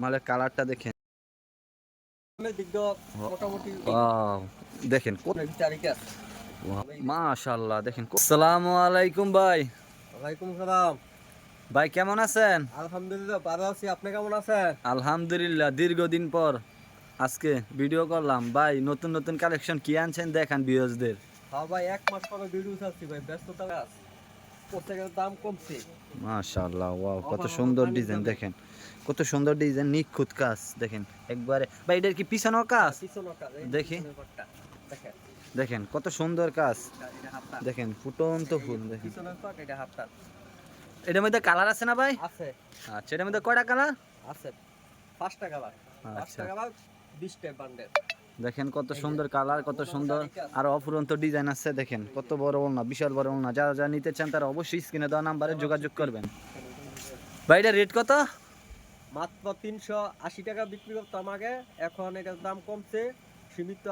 মালের কালারটা দেখেন। মোটামুটি ওয়াও দেখেন তারিখে মাশাআল্লাহ দেখেন। আসসালামু আলাইকুম ভাই। ওয়ালাইকুম সালাম। ভাই কেমন আছেন? আলহামদুলিল্লাহ ভালো আছি, আপনি কেমন আছেন? আলহামদুলিল্লাহ, দীর্ঘদিন পর আজকে ভিডিও করলাম। ভাই নতুন নতুন কালেকশন কি আনছেন দেখান ভিউয়ার্সদের। হ্যাঁ ভাই, এক মাস পরে ভিডিও ছাড়ছি ভাই, ব্যস্ততা আছে, প্রত্যেকের দাম কমছে। মাশাআল্লাহ ওয়াও কত অফার সুন্দর পানির ডিজাইন দামে। দেখেন, কত সুন্দর ডিজাইন, নিখুঁত কাজ দেখেন একবারে। ভাই এটার কি পিছনের কাজ? পিছনের কাজ, এই দেখি পিছনের পাটটা দেখেন। দেখেন কত সুন্দর কাজ এটা হাফটা, দেখেন, ফুটন্ত ফুল দেখেন। পিছনের পাট, এটা হাফটা এটার মধ্যে কালার আছে না ভাই? আছে। আচ্ছা, এটার মধ্যে কয়টা কালার? আছে 5টা কালার, আচ্ছা 5টা কালার, 20টা বান্ডেল। দেখেন কত সুন্দর কালার, কত সুন্দর আর অফুরন্ত ডিজাইন আছে দেখেন। কত বড় ওড়না, বিশাল বড় ওড়না। যারা যারা নিতে চান তারা অবশ্যই স্ক্রিনে দেওয়া নাম্বারে যোগাযোগ করবেন। ভাই এটা রেট কত? মাত্র 380 টাকা বিক্রি করতাম আগে, এখন এটার দাম কমছে।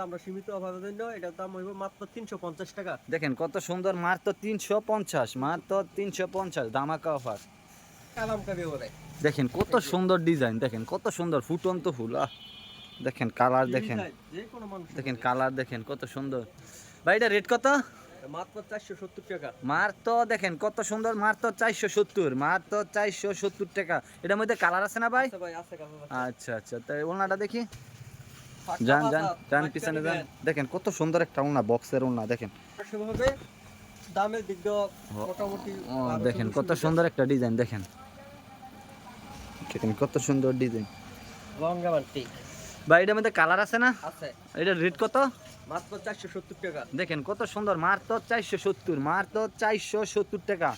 আমরা সীমিত অভাবের জন্য এটার দাম হইব মাত্র 350 টাকা। দেখেন কত সুন্দর, মাত্র 350, মাত্র 350 ধামাকা অফার। কালামকারী ওরে দেখেন কত সুন্দর ডিজাইন, দেখেন কত সুন্দর ফুটন্ত ফুল। দেখেন কালার দেখেন, যে কোনো মানুষ দেখেন কালার দেখেন কত সুন্দর। ভাই এটা রেট কত? মাত্র 470 টাকা। মাত্র দেখেন কত সুন্দর, মাত্র 470, মাত্র 470 টাকা। এটার মধ্যে কালার আছে না ভাই? আছে ভাই, আছে কালার আছে। আচ্ছা আচ্ছা, তাই ওড়নাটা দেখি। পাক্কা যান যান বাজার, যান পাক্কা পিছনে যান। নিবেন। দেখেন কত সুন্দর একটা ওড়না, বক্সের ওড়না দেখেন। সেভাবে দামের দিক দিয়ে মোটামুটি ও দেখেন কত সুন্দর একটা ডিজাইন দেখেন, দেখেন কত সুন্দর ডিজাইন। লং গ্যারান্টি ভাই এটার মধ্যে কালার আছে না? আছে। এটার রেট কত? মাত্র 470 টাকা। দেখেন কত সুন্দর, মাত্র 470, মাত্র 470 টাকা।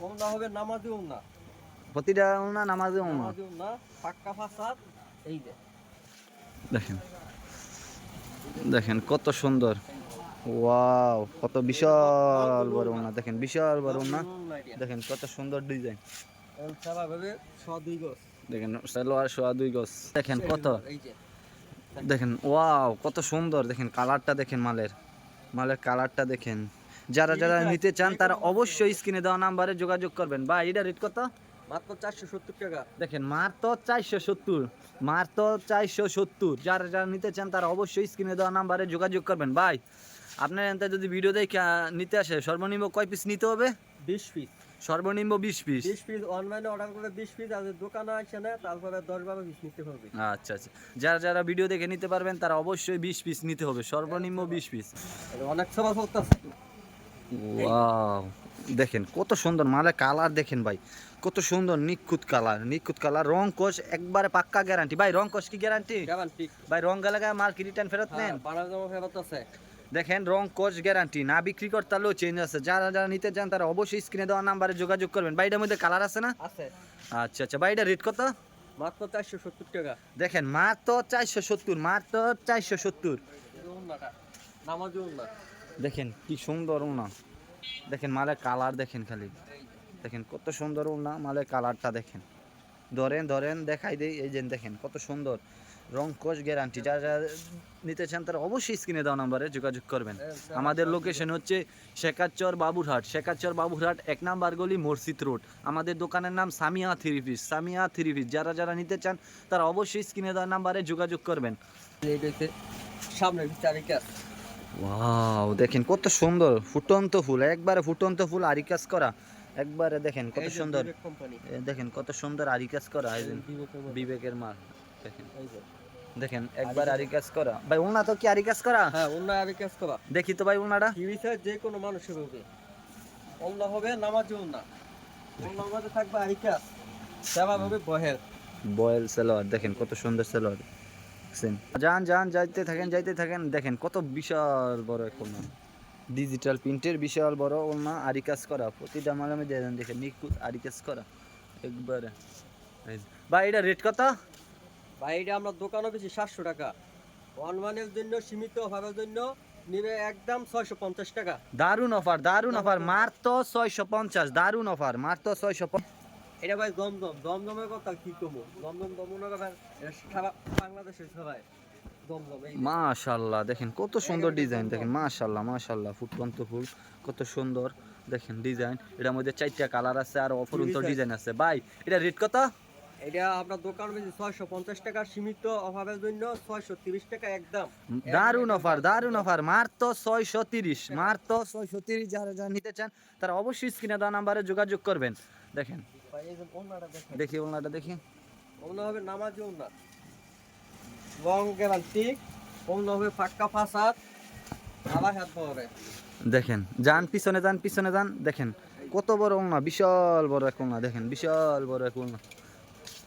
ওনা হবে নামাজি ওনা, প্রতিটা ওড়না নামাজে ওড়না। নামাজি ওনা, পাক্কা ফাসাদ। এই যে দেখেন দেখেন কত সুন্দর, ওয়াও কত বিশাল বড় ওড়না দেখেন, বিশাল বড় ওড়না দেখেন, কত সুন্দর ডিজাইন। স্বাভাবিকভাবে 102 গজ। দেখেন সালোয়ার সোয়া 2 গজ। দেখেন কত, এই যে দেখেন ওয়াও কত সুন্দর। দেখেন কালারটা দেখেন, মালের মালের কালারটা দেখেন। যারা যারা নিতে চান তারা অবশ্যই স্ক্রিনে দেওয়া নাম্বারে যোগাযোগ করবেন। ভাই এটা রেট কত? মাত্র 470 টাকা। দেখেন মাত্র 470, মাত্র 470। যারা যারা নিতে চান তারা অবশ্যই স্ক্রিনে দেওয়া নাম্বারে যোগাযোগ করবেন। ভাই আপনার এতে যদি ভিডিও দেখে নিতে আসে সর্বনিম্ন কয় পিস নিতে হবে? 20 পিস। সর্বনিম্ন 20 পিস। 20 পিস অনলাইনে অর্ডার করে 20 পিস, আর দোকানে আসে না তারপরে 10-12 পিস নিতে হবে। আচ্ছা আচ্ছা, যারা যারা ভিডিও দেখে নিতে পারবেন তারা অবশ্যই 20 পিস নিতে হবে, সর্বনিম্ন 20 পিস। অনেক সভা চলতেছে। ওয়াও দেখেন কত সুন্দর, মালের কালার দেখেন ভাই, কত সুন্দর নিখুঁত কালার, নিখুঁত কালার। রং কোষ একবারে পাক্কা গ্যারান্টি। ভাই রং কোষ কি গ্যারান্টি? গ্যারান্টি। ভাই রং গেলে মাল কি রিটার্ন ফেরত নেন? বানার জন্য ফেরত আছে। দেখেন রং কোষ গ্যারান্টি, না বিক্রি করতে হলেও চেঞ্জ আছে। যারা যারা নিতে চান তারা অবশ্যই স্ক্রিনে দেওয়া নাম্বারে যোগাযোগ করবেন। ভাই এটার মধ্যে কালার আছে না? আছে। আচ্ছা আচ্ছা, ভাই এটা রেট কত? মাত্র 470 টাকা। দেখেন মাত্র 470, মাত্র 470। নামাজি ওনা দেখেন কি সুন্দর ওড়না, দেখেন মালের কালার দেখেন খালি, দেখেন কত সুন্দর ওড়না, মালের কালারটা দেখেন। ধরেন ধরেন দেখাই দেই, এই যে দেখেন কত সুন্দর, রং কোষ গ্যারান্টি। যারা যারা নিতে চান তারা অবশ্যই স্ক্রিনে দেওয়া নাম্বারে যোগাযোগ করবেন। আমাদের লোকেশন হচ্ছে শেখাচর বাবুরহাট, শেখাচর বাবুরহাট 1 নাম্বার গলি, মসজিদ রোড। আমাদের দোকানের নাম Samia three piece, Samia three piece. যারা যারা নিতে চান তারা অবশ্যই স্ক্রিনে দেওয়া নাম্বারে যোগাযোগ করবেন। সামনে তারিখে আছে। ওয়াও দেখেন কত সুন্দর, ফুটন্ত ফুল, একবারে ফুটন্ত ফুল, আরি কাজ করা একবারে। দেখেন কত সুন্দর, দেখেন কত সুন্দর আরি কাজ করা। এই যে বিবেকের মাল দেখেন, দেখেন একবার আরি কাজ করা। ভাই ওনা তো কি আরি কাজ করা? হ্যাঁ, ওনা আরি কাজ করা। দেখি তো ভাই ওনাটা। টিভিতে যে কোনো মানুষের হবে, ওনা হবে নামাজি ওনা, ওনার মধ্যে থাকবে আরি কাজ, সেবা হবে বহেল বয়েল সালোয়ার। দেখেন কত সুন্দর সালোয়ার। দেখছেন, যান যান যাইতে থাকেন যাইতে থাকেন। দেখেন কত বিশাল বড় একটা ওনা, ডিজিটাল প্রিন্টের বিশাল বড় ওনা, আরি কাজ করা। প্রতিটা মালে আমি দিয়ে দেন, দেখেন নিখুঁত আরি কাজ করা একবারে। ভাই এটা রেট কত? ভাই এটা আমরা দোকানে বেশি 700 টাকা, অনলাইনের জন্য সীমিত অফারের জন্য নিবে একদম 650 টাকা। দারুন অফার, দারুন অফার, মাত্র 650, দারুন অফার, মাত্র 650। এটা ভাই দমদম, দমদমের কথা কি কমু, দমদম দমনগর ভাই, এটা সারা বাংলাদেশের সবাই দমদম। এই মাশাআল্লাহ দেখেন কত সুন্দর ডিজাইন, দেখেন মাশাআল্লাহ মাশাআল্লাহ, ফুটন্ত ফুল কত সুন্দর দেখেন ডিজাইন। এটার মধ্যে 4টা কালার আছে আর অপরন্ত ডিজাইন আছে। ভাই এটা রেট কত? এটা আপনার দোকান বেশি 650 টাকা, সীমিত অফারের জন্য 630 টাকা একদম। দারুন অফার মাত্র 630, মাত্র 630। যারা যারা নিতে চান তারা অবশ্যই স্ক্রিনে দেওয়া নাম্বারে যোগাযোগ করবেন। দেখেন ভাই এই যে ওনাটা দেখেন, দেখি ওনাটা দেখি। ওনা হবে নামাজি ওনা, রং গ্যারান্টি, ওনা হবে পাক্কা ফাসাদ, আবার হাত পাওয়ারে। দেখেন যান পিছনে যান, পিছনে যান, দেখেন কত বড় ওলনা, বিশাল বড় এক ওলনা, দেখেন বিশাল বড় এক ওলনা।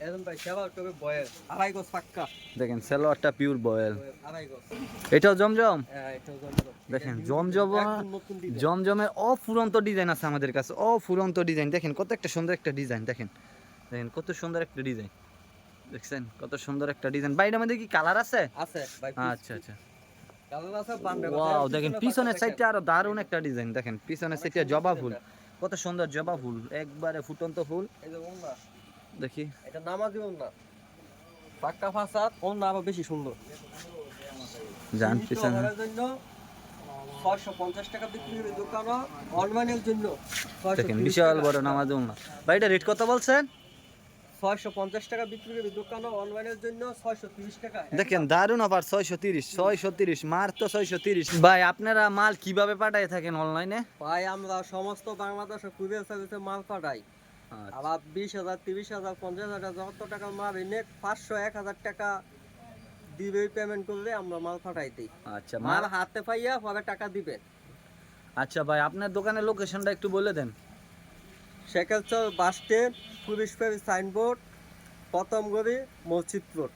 এখন ভাই সেবা তবে বয়েল আড়াই গজ পাক্কা, দেখেন সালোয়ারটা পিওর বয়েল, আড়াই গজ। এটাও জমজম। হ্যাঁ এটাও জমজম। দেখেন জমজম, একদম নতুন ডিজাইন। জমজমের অফুরন্ত ডিজাইন আছে আমাদের কাছে, অফুরন্ত ডিজাইন। দেখেন কত একটা সুন্দর একটা ডিজাইন, দেখেন দেখেন কত সুন্দর একটা ডিজাইন, দেখছেন কত সুন্দর একটা ডিজাইন। বাইরের মধ্যে কি কালার আছে? আছে ভাই, আচ্ছা আচ্ছা, কালার আছে বান্ডে। ওয়াও দেখেন পিছনের সাইডটা আরো দারুণ একটা ডিজাইন, দেখেন পিছনের সাইডটা জবা ফুল, কত সুন্দর জবা ফুল, একবারে ফুটন্ত ফুল। এই যে ওনা, দেখি এটা নামাজি ওনা, পাক্কা ফাসাদ, ওনা আবার বেশি সুন্দর। যান সীমিত পিছনে, অফারের জন্য 650 টাকা বিক্রি করে দোকান, অনলাইনের জন্য দেখেন 630 বিশাল টাকা। বড় নামাজ না ভাই। এটা রেট কত বলছেন? 650 টাকা বিক্রি করে দোকান, অনলাইনের জন্য 630 টাকা। দেখেন দারুণ অফার, 630, 630, মাত্র 630। ভাই আপনারা মাল কিভাবে পাঠায় থাকেন অনলাইনে? ভাই আমরা সমস্ত বাংলাদেশে কুরিয়ার সার্ভিসে মাল পাঠাই। আবার 20,000, 30,000, 50,000 যত টাকা মাল এনে 500, 1,000 টাকা দিবে, পেমেন্ট করলে আমরা মাল পাঠাই দিই। আচ্ছা মাল হাতে পাইয়া পরে টাকা দিবেন। আচ্ছা ভাই আপনার দোকানের লোকেশনটা একটু বলে দেন। শেখালচর বাস স্ট্যান্ড, পুলিশ ফেরি সাইনবোর্ড, প্রথম গলি, মসজিদ রোড।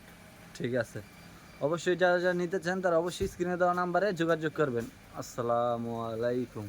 ঠিক আছে, অবশ্যই যারা যারা নিতে চান তারা অবশ্যই স্ক্রিনে দেওয়া নাম্বারে যোগাযোগ করবেন। আসসালামু আলাইকুম।